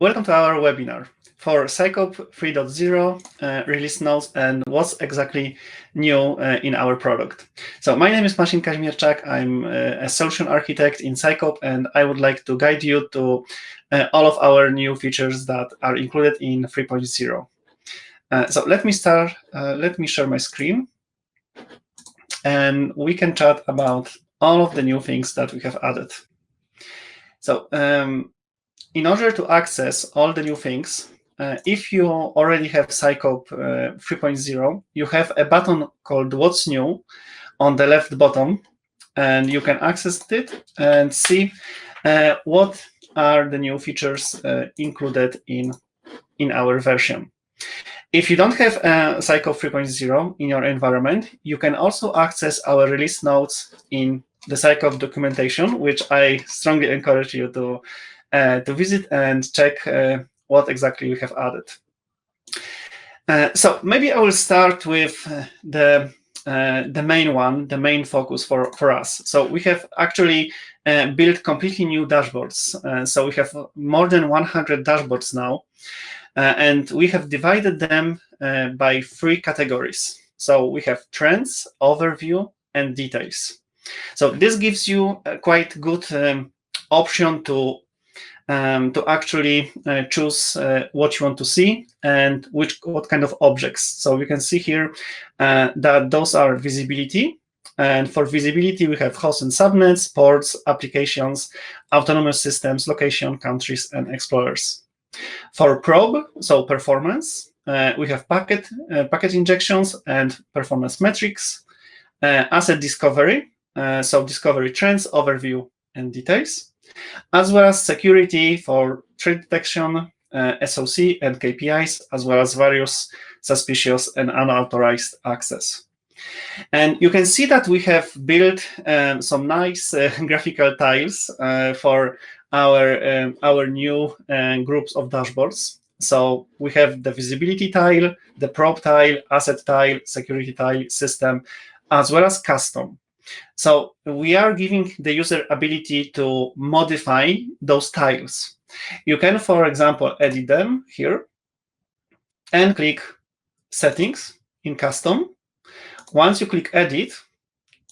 Welcome to our webinar for Sycope 3.0 release notes and what's exactly new in our product. So my name is Marcin Kazimierczak. I'm a solution architect in Sycope, and I would like to guide you to all of our new features that are included in 3.0. So let me start. Let me share my screen, and we can chat about all of the new things that we have added. So in order to access all the new things, if you already have Sycope 3.0, you have a button called What's New on the left bottom, and you can access it and see what are the new features included in our version. If you don't have Sycope 3.0 in your environment, you can also access our release notes in the Sycope documentation, which I strongly encourage you to visit and check what exactly we have added. So maybe I will start with the main one, the main focus for us. So we have actually built completely new dashboards. So we have more than 100 dashboards now, and we have divided them by 3 categories. So we have trends, overview, and details. So this gives you a quite good option to actually choose what you want to see and what kind of objects. So we can see here that those are visibility. And for visibility, we have hosts and subnets, ports, applications, autonomous systems, location, countries, and explorers. For probe, so performance, we have packet injections and performance metrics, asset discovery, so discovery trends, overview, and details, as well as security for threat detection, SOC and KPIs, as well as various suspicious and unauthorized access. And you can see that we have built some nice graphical tiles for our new groups of dashboards. So we have the visibility tile, the probe tile, asset tile, security tile, system, as well as custom. So we are giving the user ability to modify those tiles. You can, for example, edit them here and click Settings in Custom. Once you click Edit,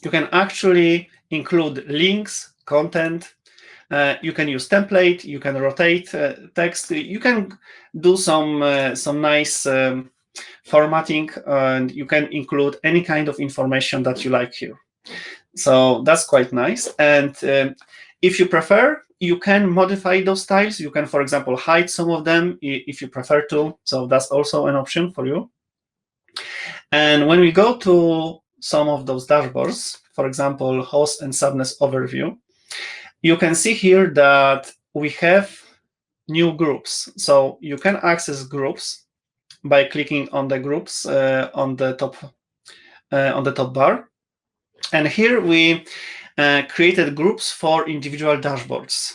you can actually include links, content. You can use template. You can rotate text. You can do some nice formatting, and you can include any kind of information that you like here. So that's quite nice. And if you prefer, you can modify those styles. You can, for example, hide some of them if you prefer to. So that's also an option for you. And when we go to some of those dashboards, for example, host and subnets overview, you can see here that we have new groups. So you can access groups by clicking on the groups on the top bar. And here we created groups for individual dashboards.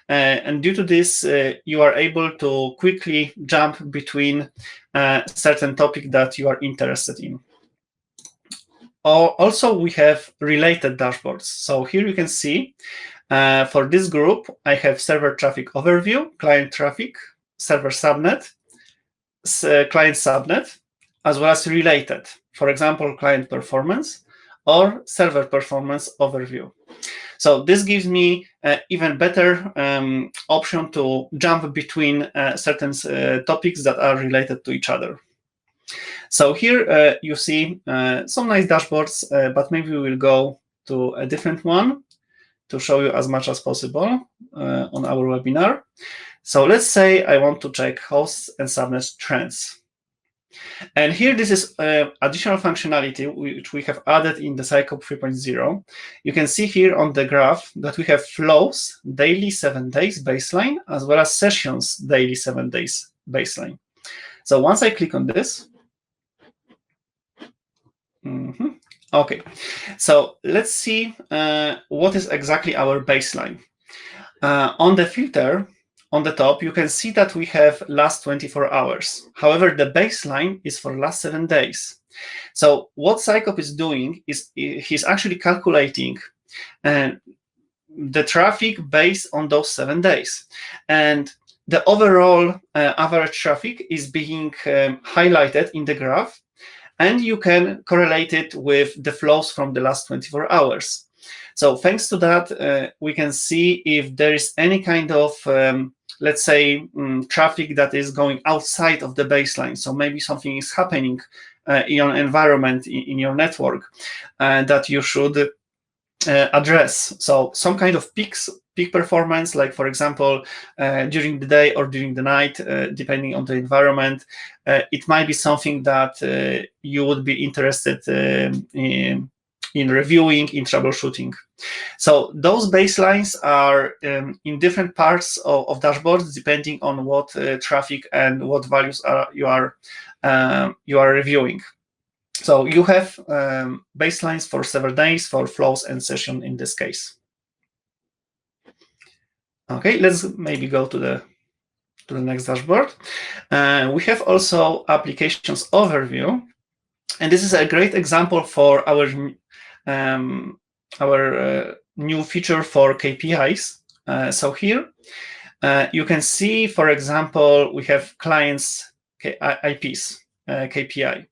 And due to this, you are able to quickly jump between certain topic that you are interested in. Also, we have related dashboards. So here you can see for this group, I have server traffic overview, client traffic, server subnet, client subnet, as well as related. For example, client performance or server performance overview. So this gives me even better option to jump between certain topics that are related to each other. So here you see some nice dashboards, but maybe we will go to a different one to show you as much as possible on our webinar. So let's say I want to check hosts and subnets trends. And here, this is additional functionality which we have added in the Sycope 3.0. You can see here on the graph that we have flows, daily 7 days baseline, as well as sessions, daily 7 days baseline. So once I click on this, okay. So let's see what is exactly our baseline. On the filter, on the top, you can see that we have last 24 hours. However, the baseline is for last 7 days. So what Sycope is doing is he's actually calculating the traffic based on those 7 days. And the overall average traffic is being highlighted in the graph, and you can correlate it with the flows from the last 24 hours. So thanks to that, we can see if there is any kind of, let's say, traffic that is going outside of the baseline. So maybe something is happening in your environment, in your network, that you should address. So some kind of peak performance, like for example, during the day or during the night, depending on the environment, it might be something that you would be interested in reviewing, in troubleshooting. So those baselines are in different parts of dashboards, depending on what traffic and what values you are reviewing. So you have baselines for several days, for flows and session in this case. Okay, let's maybe go to the next dashboard. We have also applications overview, and this is a great example for our new feature for KPIs. So here you can see, for example, we have clients IPs. KPI,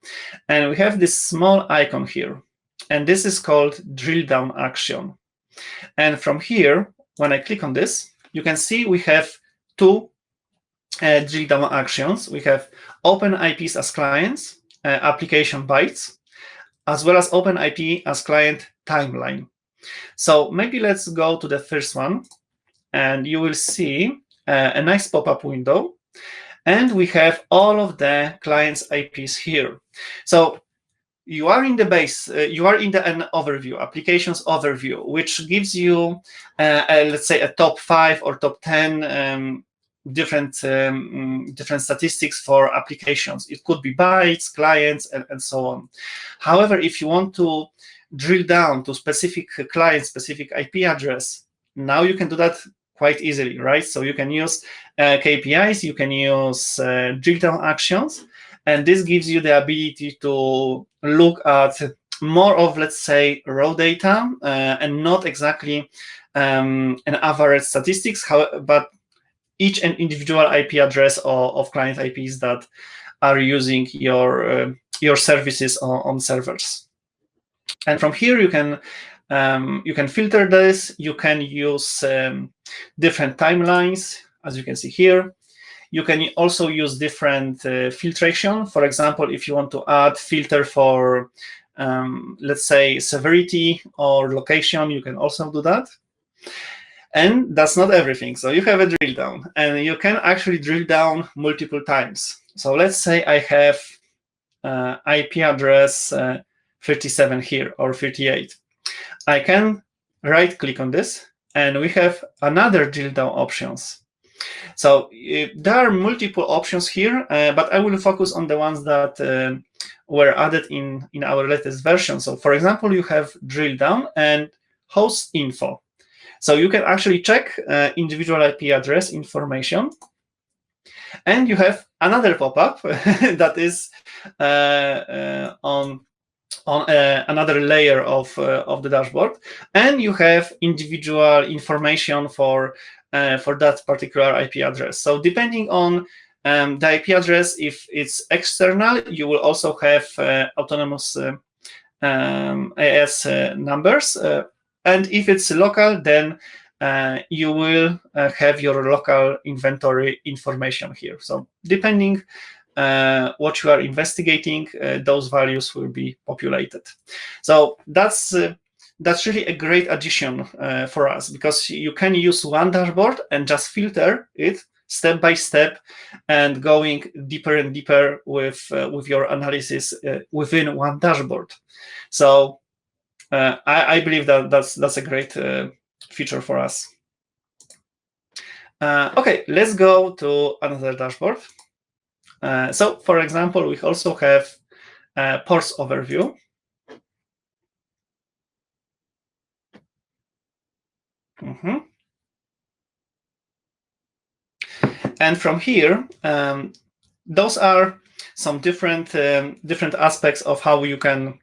and we have this small icon here, and this is called drill down action. And from here, when I click on this, you can see we have two drill down actions. We have open IPs as clients, application bytes, as well as open IP as client timeline. So maybe let's go to the first one, and you will see a nice pop-up window. And we have all of the clients' IPs here. So you are in the base, you are in an overview, applications overview, which gives you, let's say, a top 5 or top 10 different statistics for applications. It could be bytes, clients, and so on. However, if you want to drill down to specific client, specific IP address, now you can do that quite easily, right? So you can use KPIs, you can use drill down actions, and this gives you the ability to look at more of, let's say, raw data and not exactly an average statistics, but each and individual IP address of client IPs that are using your services on servers. And from here you can filter this. You can use different timelines, as you can see here. You can also use different filtration. For example, if you want to add filter for, let's say, severity or location, you can also do that. And that's not everything. So you have a drill down, and you can actually drill down multiple times. So let's say I have IP address 37 here, or 38. I can right-click on this, and we have another drill down options. So there are multiple options here, but I will focus on the ones that were added in our latest version. So for example, you have drill down and host info. So you can actually check individual IP address information, and you have another pop-up that is on another layer of the dashboard, and you have individual information for that particular IP address. So depending on the IP address, if it's external, you will also have autonomous AS numbers, and if it's local, then you will have your local inventory information here. So depending what you are investigating, those values will be populated. So that's really a great addition for us, because you can use one dashboard and just filter it step by step and going deeper and deeper with your analysis within one dashboard. So I believe that that's a great feature for us. Okay, let's go to another dashboard. So, for example, we also have ports overview. And from here, those are some different aspects of how you can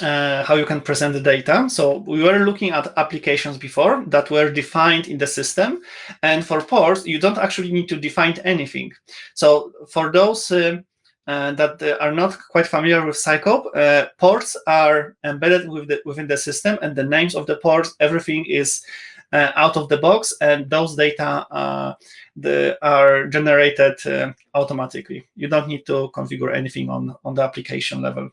how you can present the data. So we were looking at applications before that were defined in the system, and for ports, you don't actually need to define anything. So for those that are not quite familiar with Sycope, ports are embedded within the system, and the names of the ports, everything is out of the box, and those data are generated automatically. You don't need to configure anything on the application level.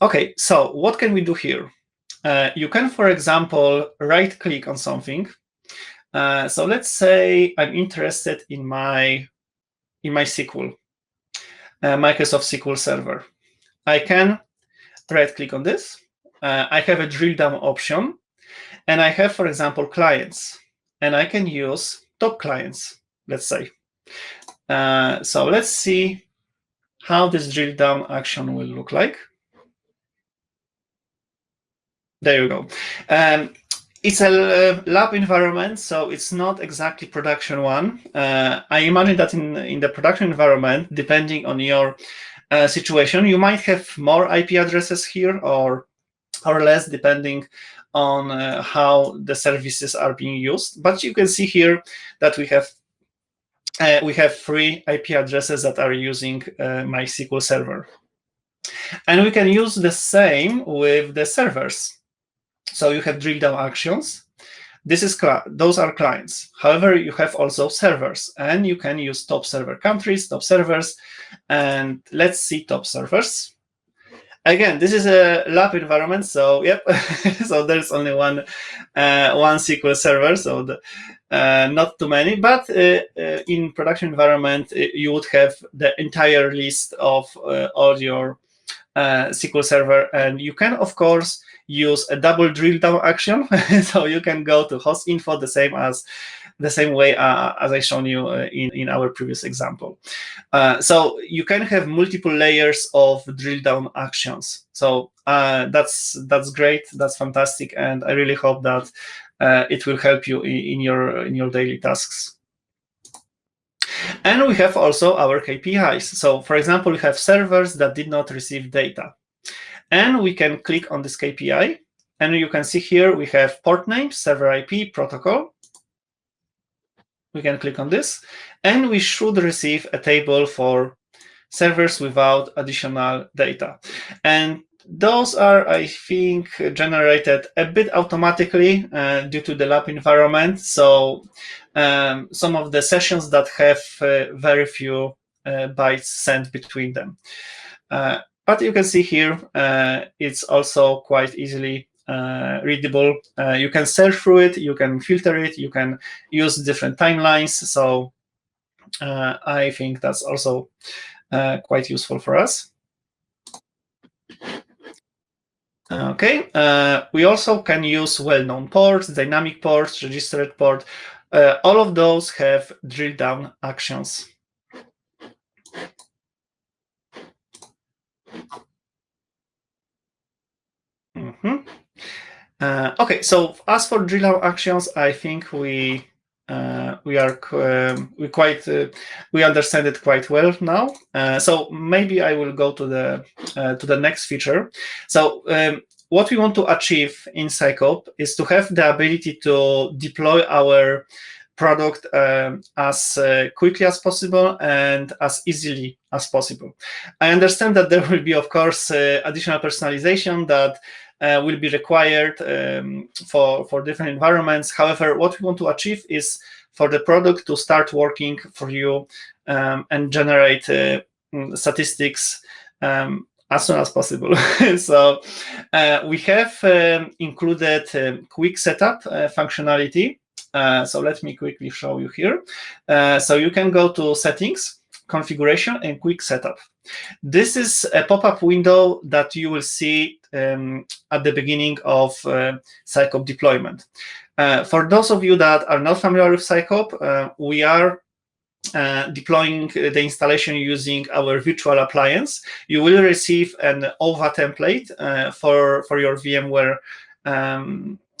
Okay, so what can we do here? You can, for example, right-click on something. So let's say I'm interested in my SQL, Microsoft SQL Server. I can right-click on this. I have a drill-down option, and I have, for example, clients, and I can use top clients, let's say. So let's see how this drill-down action will look like. There you go. It's a lab environment, so it's not exactly production one. I imagine that in the production environment, depending on your situation, you might have more IP addresses here or less, depending on how the services are being used. But you can see here that we have 3 IP addresses that are using my SQL Server. And we can use the same with the servers. So you have drill down actions. Those are clients. However, you have also servers, and you can use top server countries, top servers, and let's see top servers. Again, this is a lab environment, so yep. So there's only one SQL server, so not too many. But in production environment, you would have the entire list of all your SQL Server, and you can, of course, use a double drill down action. So you can go to host info the same way as I shown you in our previous example. So you can have multiple layers of drill down actions. So that's great. That's fantastic, and I really hope that it will help you in your daily tasks. And we have also our KPIs. So for example, we have servers that did not receive data. And we can click on this KPI. And you can see here we have port name, server IP, protocol. We can click on this. And we should receive a table for servers without additional data. And those are, I think, generated a bit automatically due to the lab environment. So some of the sessions that have very few bytes sent between them. But you can see here, it's also quite easily readable. You can search through it, you can filter it, you can use different timelines. So I think that's also quite useful for us. Okay, we also can use well-known ports, dynamic ports, registered port. All of those have drill down actions. Okay, so as for drill down actions, I think we understand it quite well now. So maybe I will go to the next feature. So what we want to achieve in Sycope is to have the ability to deploy our product as quickly as possible and as easily as possible. I understand that there will be, of course, additional personalization that will be required for different environments. However, what we want to achieve is for the product to start working for you and generate statistics as soon as possible. So we have included quick setup functionality. So let me quickly show you here. So you can go to settings, configuration, and quick setup. This is a pop-up window that you will see at the beginning of Sycope deployment. For those of you that are not familiar with Sycope, we are deploying the installation using our virtual appliance. You will receive an OVA template for your VMware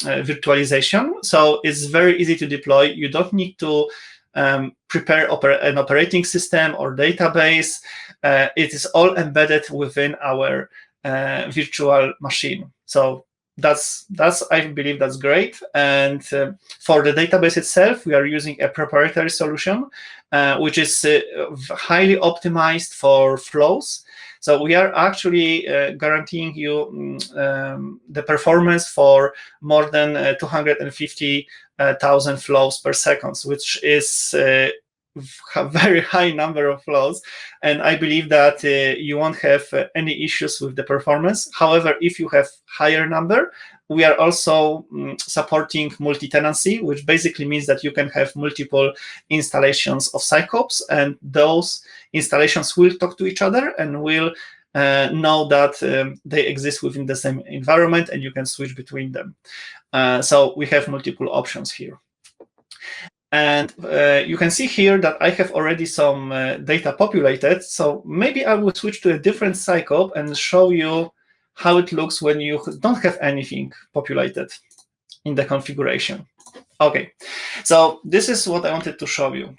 virtualization. So it's very easy to deploy. You don't need to prepare an operating system or database. It is all embedded within our virtual machine. So that's I believe that's great. And for the database itself, we are using a proprietary solution, which is highly optimized for flows. So we are actually guaranteeing you the performance for more than 250,000 flows per second, which is a very high number of flows. And I believe that you won't have any issues with the performance. However, if you have higher number, we are also supporting multi-tenancy, which basically means that you can have multiple installations of Sycopes, and those installations will talk to each other and will know that they exist within the same environment, and you can switch between them. So we have multiple options here. And you can see here that I have already some data populated. So maybe I will switch to a different Sycope and show you how it looks when you don't have anything populated in the configuration. Okay, so this is what I wanted to show you.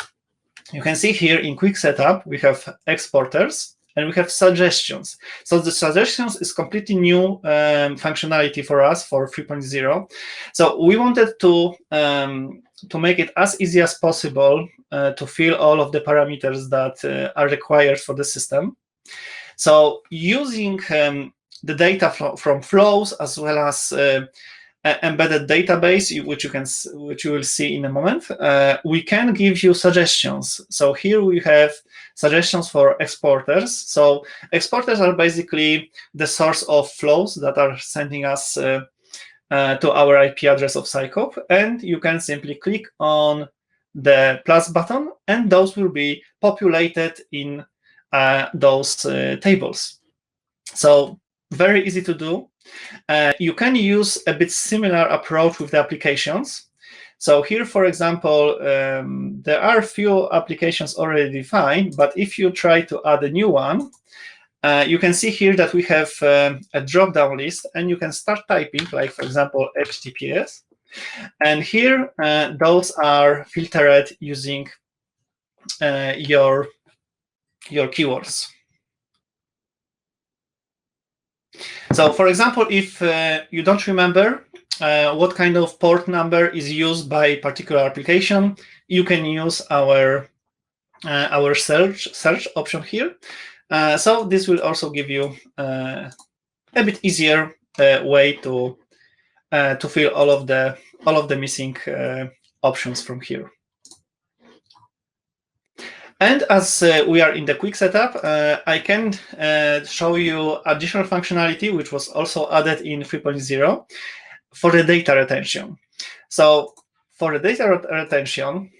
You can see here in quick setup, we have exporters and we have suggestions. So the suggestions is completely new functionality for us for 3.0. So we wanted to make it as easy as possible to fill all of the parameters that are required for the system. So using the data from flows as well as embedded database, which you will see in a moment, we can give you suggestions. So here we have suggestions for exporters. So exporters are basically the source of flows that are sending us to our IP address of Sycope, and you can simply click on the plus button, and those will be populated in those tables. So very easy to do. You can use a bit similar approach with the applications. So here, for example, there are a few applications already defined, but if you try to add a new one, you can see here that we have a drop-down list, and you can start typing, like, for example, HTTPS. And here, those are filtered using your keywords. So, for example, if you don't remember what kind of port number is used by a particular application, you can use our search option here. So this will also give you a bit easier way to fill all of the missing options from here. And as we are in the quick setup, I can show you additional functionality, which was also added in 3.0 for the data retention. So for the data retention,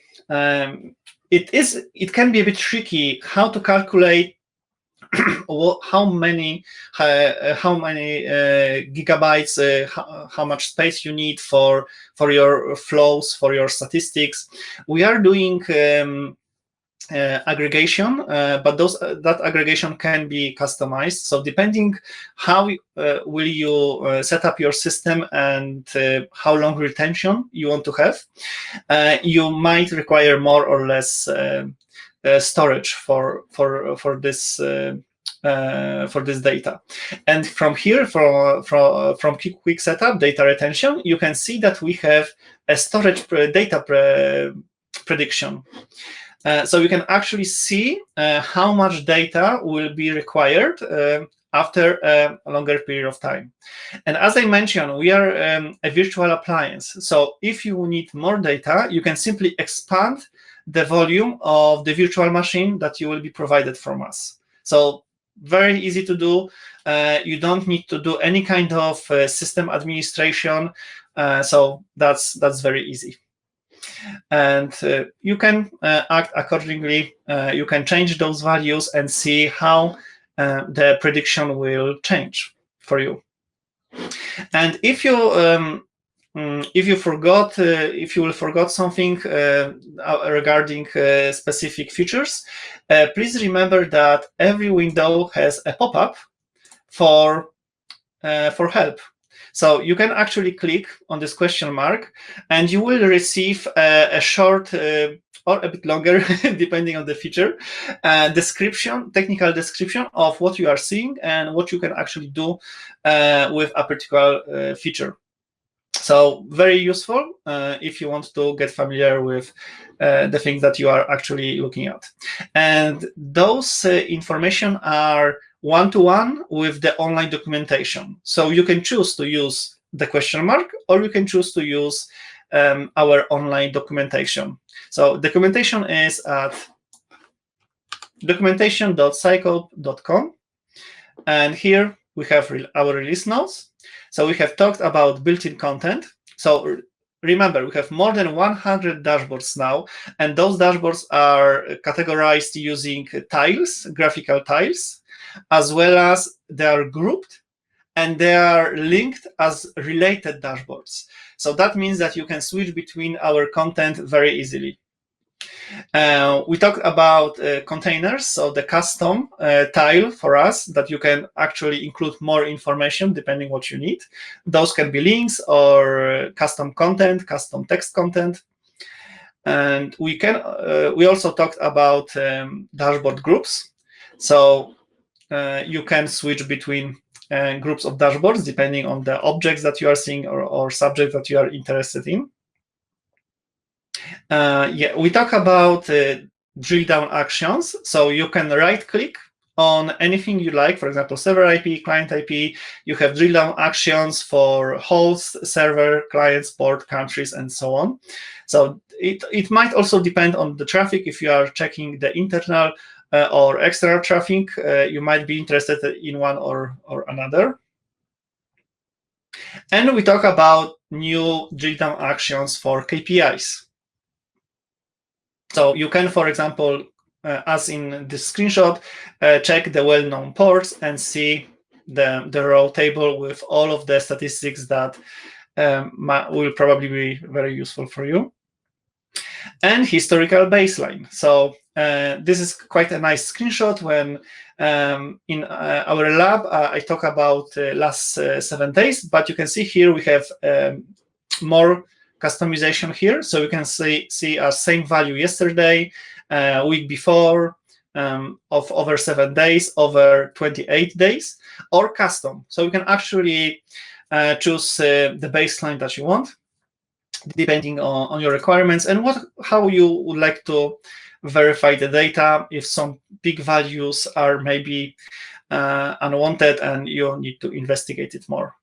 it can be a bit tricky how to calculate how many gigabytes, how much space you need for your flows, for your statistics. We are doing aggregation, but that aggregation can be customized. So depending how will you set up your system and how long retention you want to have, you might require more or less storage for this data. And from here, from quick setup data retention, you can see that we have a storage data prediction. So you can actually see how much data will be required after a longer period of time. And as I mentioned, we are a virtual appliance. So if you need more data, you can simply expand the volume of the virtual machine that you will be provided from us. So very easy to do. You don't need to do any kind of system administration. So that's very easy. And you can act accordingly. You can change those values and see how the prediction will change for you. And if you will forgot something regarding specific features, please remember that every window has a pop-up for help. So you can actually click on this question mark, and you will receive a short or a bit longer, depending on the feature, technical description of what you are seeing and what you can actually do with a particular feature. So very useful if you want to get familiar with the things that you are actually looking at. And those information are one-to-one with the online documentation. So you can choose to use the question mark, or you can choose to use our online documentation. So documentation is at documentation.sycope.com. And here we have our release notes. So we have talked about built-in content. So remember, we have more than 100 dashboards now, and those dashboards are categorized using tiles, graphical tiles, as well as they are grouped and they are linked as related dashboards. So that means that you can switch between our content very easily. We talked about containers, so the custom tile for us that you can actually include more information depending what you need. Those can be links or custom content, custom text content. And we also talked about dashboard groups. So you can switch between groups of dashboards depending on the objects that you are seeing or subjects that you are interested in. We talk about drill down actions. So you can right click on anything you like, for example, server IP, client IP. You have drill down actions for host, server, clients, port, countries, and so on. So it might also depend on the traffic. If you are checking the internal or external traffic, you might be interested in one or another. And we talk about new drill down actions for KPIs. So you can, for example, as in this screenshot, check the well-known ports and see the row table with all of the statistics that will probably be very useful for you. And historical baseline. So this is quite a nice screenshot when in our lab, I talk about last 7 days, but you can see here we have more customization here. So you can see our same value yesterday, week before, of over 7 days, over 28 days, or custom. So you can actually choose the baseline that you want, depending on your requirements and how you would like to verify the data. If some big values are maybe unwanted and you need to investigate it more.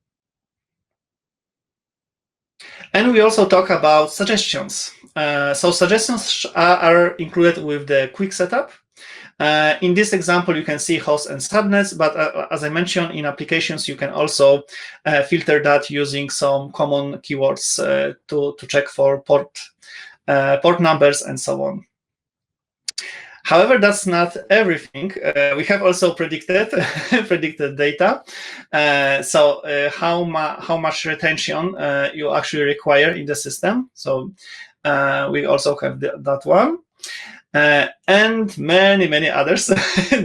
And we also talk about suggestions. So suggestions are included with the quick setup. In this example, you can see hosts and subnets, but as I mentioned, in applications, you can also filter that using some common keywords to check for port numbers and so on. However, that's not everything. We have also predicted data. So how much retention you actually require in the system. So we also have that one. And many others.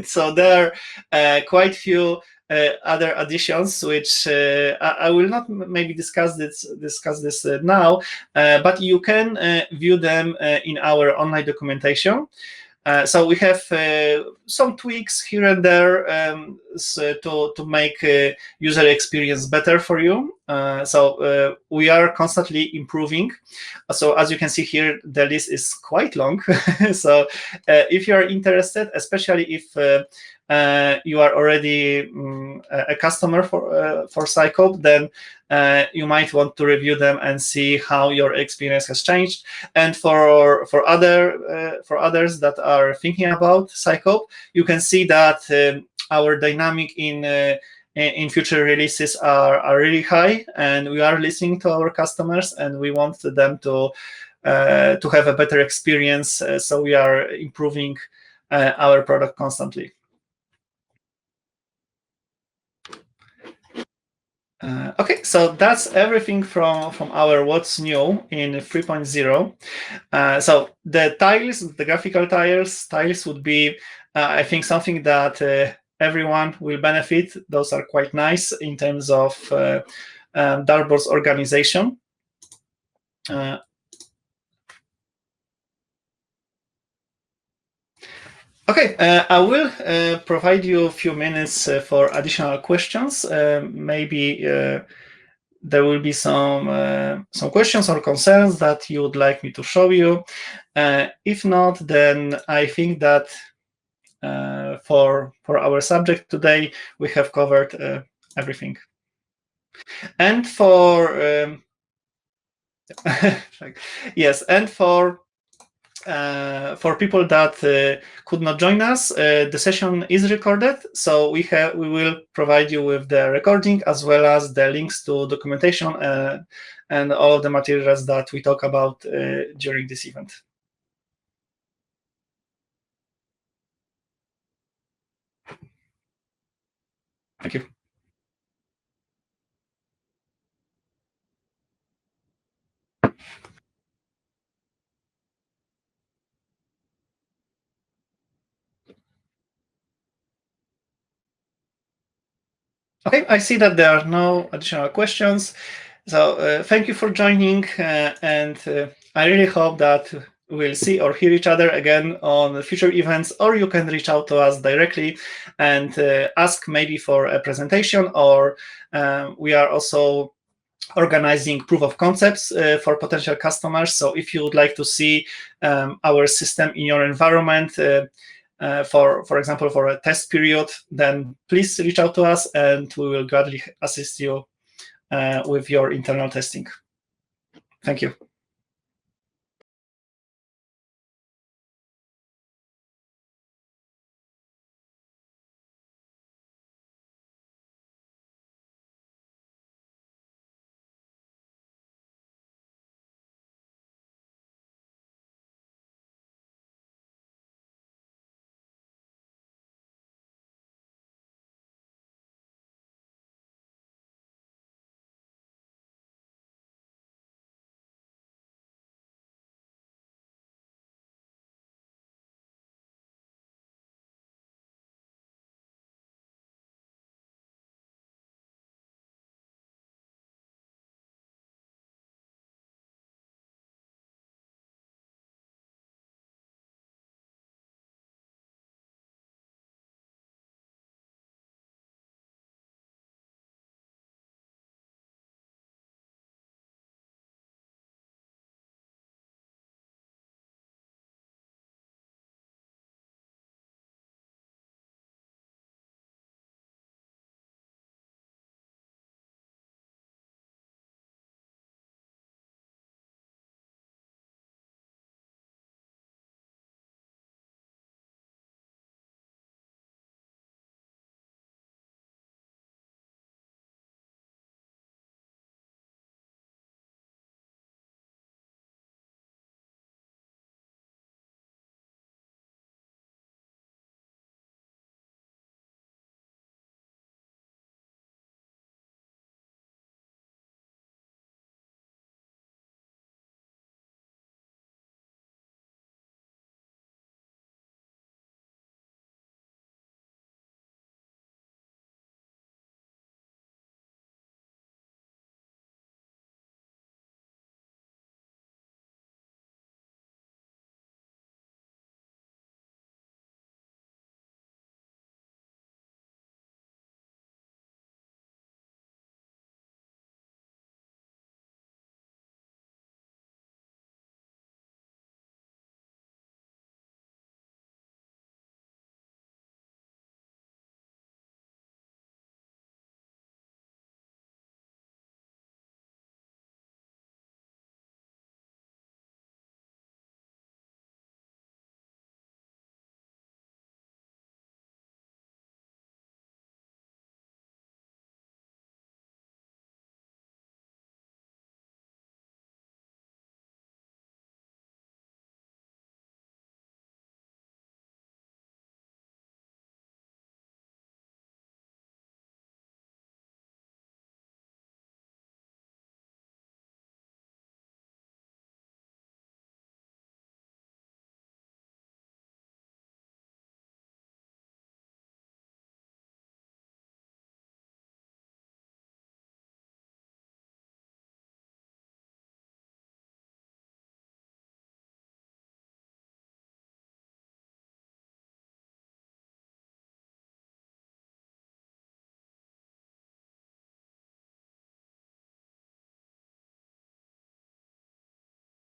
So there are quite few other additions, which I will not maybe discuss this now, but you can view them in our online documentation. So we have some tweaks here and there to make user experience better for you. So we are constantly improving. So as you can see here, the list is quite long. So if you are interested, especially if you are already a customer for Sycope, then you might want to review them and see how your experience has changed. And for others that are thinking about Sycope, you can see that our dynamic in future releases are really high, and we are listening to our customers, and we want them to have a better experience. So we are improving our product constantly. Okay, so that's everything from our what's new in 3.0. So the tiles, the graphical tiles would be, I think, something that everyone will benefit. Those are quite nice in terms of dashboards organization. Okay, I will provide you a few minutes for additional questions. Maybe there will be some questions or concerns that you would like me to show you. If not, then I think that for our subject today, we have covered everything. And for yes, and for people that could not join us, the session is recorded, so we will provide you with the recording as well as the links to documentation and all of the materials that we talk about during this event. Thank you. Okay, I see that there are no additional questions. So thank you for joining, and I really hope that we'll see or hear each other again on future events, or you can reach out to us directly and ask maybe for a presentation, or we are also organizing proof of concepts for potential customers. So if you would like to see our system in your environment, for example, for a test period, then please reach out to us and we will gladly assist you with your internal testing. Thank you.